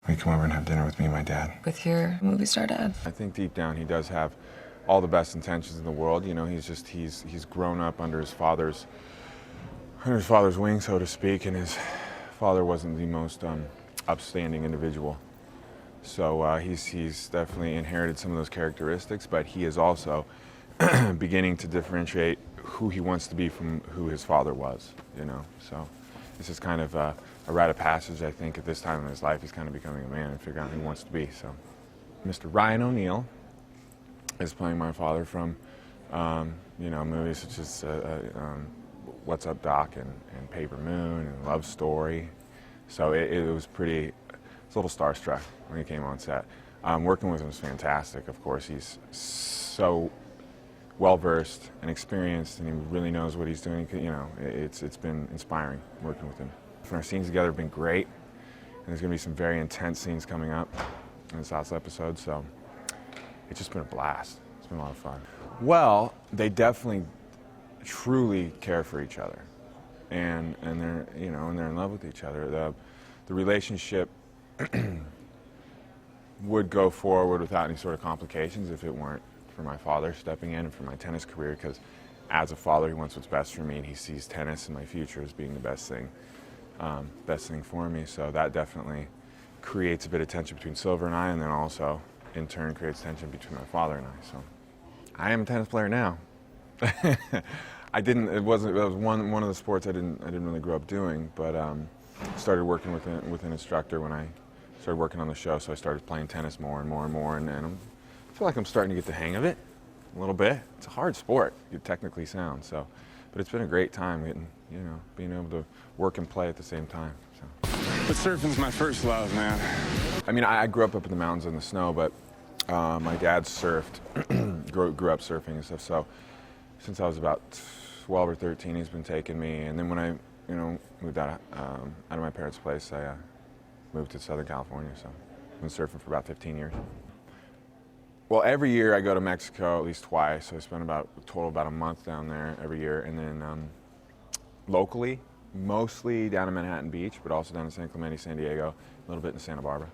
Will you come over and have dinner with me and my dad? With your movie star dad? I think deep down he does have all the best intentions in the world. You know, he's grown up under his father's wing, so to speak, and his father wasn't the most upstanding individual. So he's definitely inherited some of those characteristics, but he is also beginning to differentiate who he wants to be from who his father was, you know. So this is kind of a rite of passage, I think, at this time in his life. He's kind of becoming a man and figuring out who he wants to be. So Mr. Ryan O'Neal is playing my father from, you know, movies such as What's Up, Doc, and Paper Moon and Love Story. So it was pretty, it's a little starstruck when he came on set. Working with him was fantastic, of course. He's so well-versed and experienced, and he really knows what he's doing. You know, it's been inspiring working with him. And our scenes together have been great, and there's going to be some very intense scenes coming up in this last episode, so it's just been a blast. It's been a lot of fun. Well, they definitely truly care for each other, and they're, you know, and they're in love with each other. The relationship would go forward without any sort of complications if it weren't for my father stepping in and for my tennis career, because as a father he wants what's best for me, and he sees tennis and my future as being the best thing for me. So that definitely creates a bit of tension between Silver and I, and then also in turn creates tension between my father and I. So I am a tennis player now. It was one of the sports I didn't really grow up doing, but started working with an instructor when I started working on the show, so I started playing tennis more and more and more, and I feel like I'm starting to get the hang of it a little bit. It's a hard sport, you're technically sound, so, but it's been a great time getting, you know, being able to work and play at the same time. So. But surfing's my first love, man. I mean, I grew up in the mountains in the snow, but my dad surfed, grew up surfing and stuff, so since I was about 12 or 13, he's been taking me, and then when I, you know, moved out of my parents' place, I moved to Southern California, so I've been surfing for about 15 years. Well, every year I go to Mexico at least twice, so I spend a total about a month down there every year, and then locally, mostly down in Manhattan Beach, but also down in San Clemente, San Diego, a little bit in Santa Barbara.